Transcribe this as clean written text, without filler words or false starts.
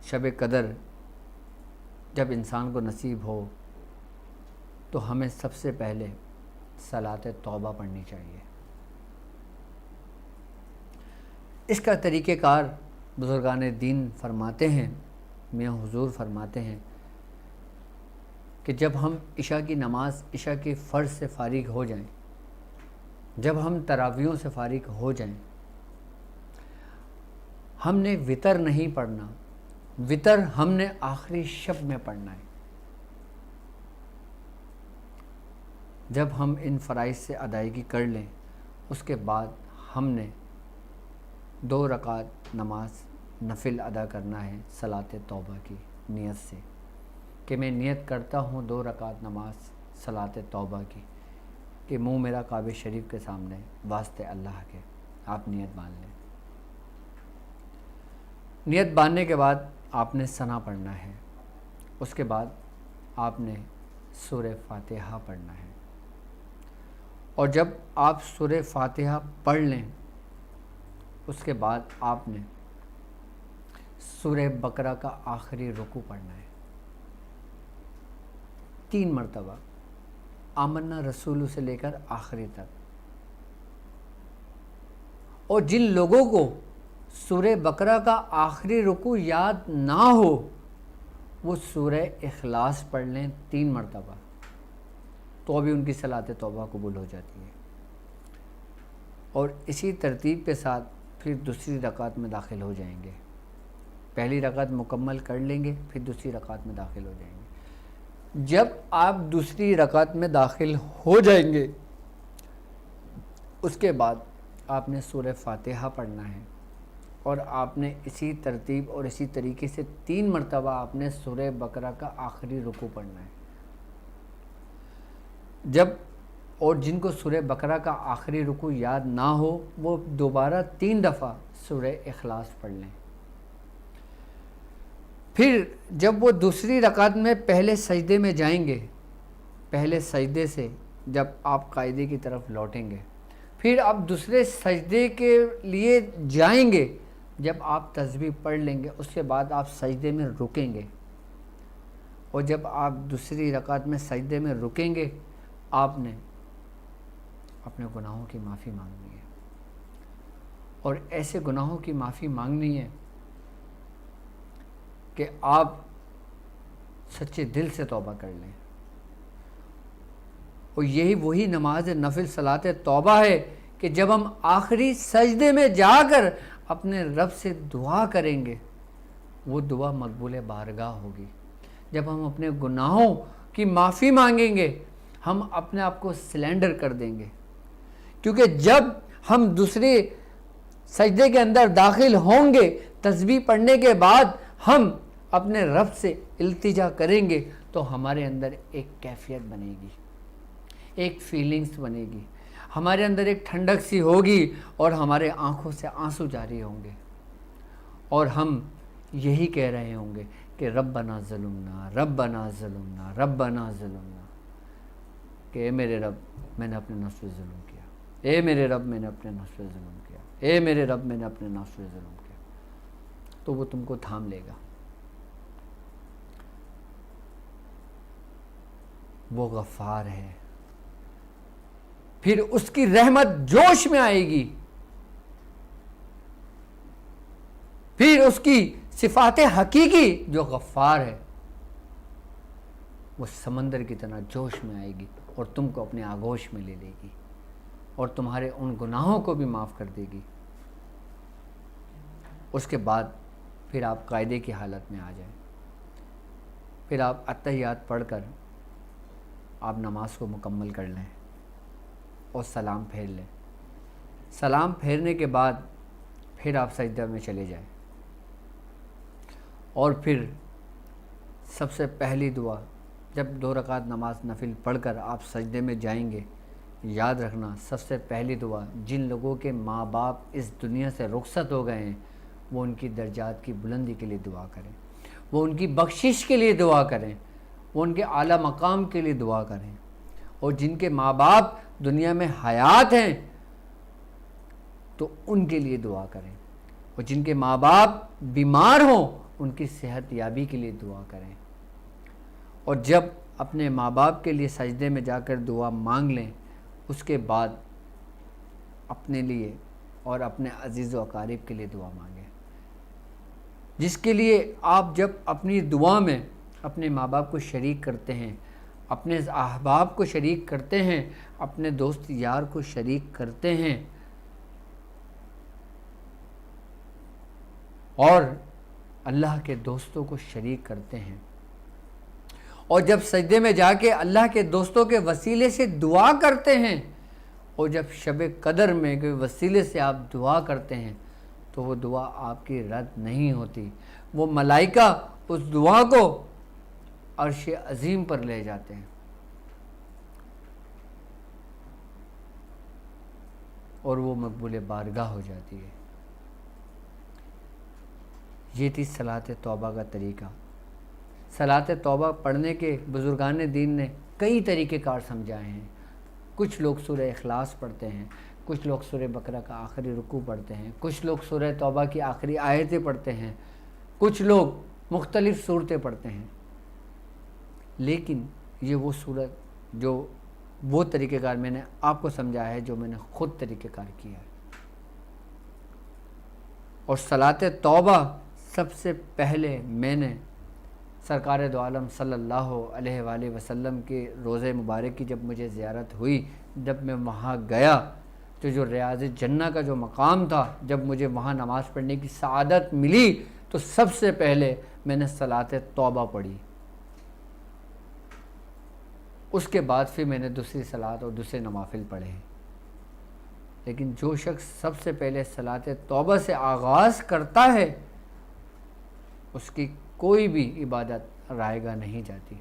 شب قدر جب انسان کو نصیب ہو تو ہمیں سب سے پہلے صلاۃ توبہ پڑھنی چاہیے۔ اس کا طریقہ کار بزرگان دین فرماتے ہیں، میاں حضور فرماتے ہیں کہ جب ہم عشاء کی نماز، عشاء کے فرض سے فارغ ہو جائیں، جب ہم تراویحوں سے فارغ ہو جائیں، ہم نے وطر نہیں پڑھنا، وطر ہم نے آخری شب میں پڑھنا ہے۔ جب ہم ان فرائض سے ادائیگی کر لیں، اس کے بعد ہم نے 2 رکعت نماز نفل ادا کرنا ہے صلاۃ توبہ کی نیت سے، کہ میں نیت کرتا ہوں 2 رکعت نماز صلاۃ توبہ کی، کہ منہ میرا کعبہ شریف کے سامنے واسطے اللہ کے۔ آپ نیت باندھ لیں۔ نیت باندھنے کے بعد آپ نے ثنا پڑھنا ہے، اس کے بعد آپ نے سورہ فاتحہ پڑھنا ہے، اور جب آپ سورہ فاتحہ پڑھ لیں اس کے بعد آپ نے سورہ بقرہ کا آخری رکوع پڑھنا ہے 3 مرتبہ، آمنا رسول سے لے کر آخری تک۔ اور جن لوگوں کو سورہ بقرہ کا آخری رکوع یاد نہ ہو وہ سورہ اخلاص پڑھ لیں 3 مرتبہ، تو بھی ان کی صلاۃ توبہ قبول ہو جاتی ہے۔ اور اسی ترتیب کے ساتھ پھر دوسری رکعت میں داخل ہو جائیں گے۔ پہلی رکعت مکمل کر لیں گے، پھر دوسری رکعت میں داخل ہو جائیں گے۔ جب آپ دوسری رکعت میں داخل ہو جائیں گے اس کے بعد آپ نے سورہ فاتحہ پڑھنا ہے، اور آپ نے اسی ترتیب اور اسی طریقے سے 3 مرتبہ آپ نے سورہ بقرہ کا آخری رکوع پڑھنا ہے۔ اور جن کو سورہ بقرہ کا آخری رکوع یاد نہ ہو وہ دوبارہ 3 دفعہ سورہ اخلاص پڑھ لیں۔ پھر جب وہ دوسری رکعت میں پہلے سجدے میں جائیں گے، پہلے سجدے سے جب آپ قاعدے کی طرف لوٹیں گے، پھر آپ دوسرے سجدے کے لیے جائیں گے، جب آپ تسبیح پڑھ لیں گے اس کے بعد آپ سجدے میں رکیں گے، اور جب آپ دوسری رکعت میں سجدے میں رکیں گے آپ نے اپنے گناہوں کی معافی مانگنی ہے، اور ایسے گناہوں کی معافی مانگنی ہے کہ آپ سچے دل سے توبہ کر لیں۔ اور یہی وہی نماز نفل صلاۃ توبہ ہے کہ جب ہم آخری سجدے میں جا کر اپنے رب سے دعا کریں گے وہ دعا مقبول بارگاہ ہوگی۔ جب ہم اپنے گناہوں کی معافی مانگیں گے ہم اپنے آپ کو سلینڈر کر دیں گے، کیونکہ جب ہم دوسرے سجدے کے اندر داخل ہوں گے تسبیح پڑھنے کے بعد ہم اپنے رب سے التجا کریں گے تو ہمارے اندر ایک کیفیت بنے گی، ایک فیلنگز بنے گی، ہمارے اندر ایک ٹھنڈک سی ہوگی اور ہمارے آنکھوں سے آنسو جاری ہوں گے، اور ہم یہی کہہ رہے ہوں گے کہ ربنا ظلمنا ربنا ظلمنا ربنا ظلمنا، کہ اے میرے رب میں نے اپنے نفس پہ ظلم کیا، اے میرے رب میں نے اپنے نفس پہ ظلم کیا، اے میرے رب میں نے اپنے نفس پہ ظلم کیا، تو وہ تم کو تھام لے گا۔ وہ غفار ہے، پھر اس کی رحمت جوش میں آئے گی، پھر اس کی صفات حقیقی جو غفار ہے وہ سمندر کی طرح جوش میں آئے گی اور تم کو اپنے آغوش میں لے لے گی اور تمہارے ان گناہوں کو بھی معاف کر دے گی۔ اس کے بعد پھر آپ قاعدے کی حالت میں آ جائیں، پھر آپ اتحیات پڑھ کر آپ نماز کو مکمل کر لیں اور سلام پھیر لیں۔ سلام پھیرنے کے بعد پھر آپ سجدہ میں چلے جائیں، اور پھر سب سے پہلی دعا جب 2 رکعت نماز نفل پڑھ کر آپ سجدے میں جائیں گے، یاد رکھنا سب سے پہلی دعا جن لوگوں کے ماں باپ اس دنیا سے رخصت ہو گئے ہیں وہ ان کی درجات کی بلندی کے لیے دعا کریں، وہ ان کی بخشش کے لیے دعا کریں، وہ ان کے اعلیٰ مقام کے لیے دعا کریں، اور جن کے ماں باپ دنیا میں حیات ہیں تو ان کے لیے دعا کریں، اور جن کے ماں باپ بیمار ہوں ان کی صحت یابی کے لیے دعا کریں، اور جب اپنے ماں باپ کے لیے سجدے میں جا کر دعا مانگ لیں، اس کے بعد اپنے لیے اور اپنے عزیز و اقارب کے لیے دعا مانگیں، جس کے لیے آپ جب اپنی دعا میں اپنے ماں باپ کو شریک کرتے ہیں، اپنے احباب کو شریک کرتے ہیں، اپنے دوست یار کو شریک کرتے ہیں، اور اللہ کے دوستوں کو شریک کرتے ہیں، اور جب سجدے میں جا کے اللہ کے دوستوں کے وسیلے سے دعا کرتے ہیں، اور جب شب قدر میں کے وسیلے سے آپ دعا کرتے ہیں، تو وہ دعا آپ کی رد نہیں ہوتی، وہ ملائکہ اس دعا کو عرش عظیم پر لے جاتے ہیں، اور وہ مقبول بارگاہ ہو جاتی ہے۔ یہ تھی صلاۃ توبہ کا طریقہ۔ صلاۃ توبہ پڑھنے کے بزرگان دین نے کئی طریقے کار سمجھائے ہیں۔ کچھ لوگ سورہ اخلاص پڑھتے ہیں، کچھ لوگ سورہ بقرہ کا آخری رکوع پڑھتے ہیں، کچھ لوگ سورہ توبہ کی آخری آیتیں پڑھتے ہیں، کچھ لوگ مختلف صورتیں پڑھتے ہیں، لیکن یہ وہ صورت جو وہ طریقہ کار میں نے آپ کو سمجھایا ہے، جو میں نے خود طریقہ کار کیا ہے۔ اور صلاۃ توبہ سب سے پہلے میں نے سرکار دو عالم صلی اللہ علیہ وآلہ وسلم کے روضہ مبارک کی جب مجھے زیارت ہوئی، جب میں وہاں گیا تو جو ریاض جنہ کا جو مقام تھا، جب مجھے وہاں نماز پڑھنے کی سعادت ملی تو سب سے پہلے میں نے صلاۃ توبہ پڑھی، اس کے بعد پھر میں نے دوسری صلاۃ اور دوسرے نوافل پڑھے۔ لیکن جو شخص سب سے پہلے صلاۃ توبہ سے آغاز کرتا ہے، اس کی کوئی بھی عبادت رائگاں نہیں جاتی۔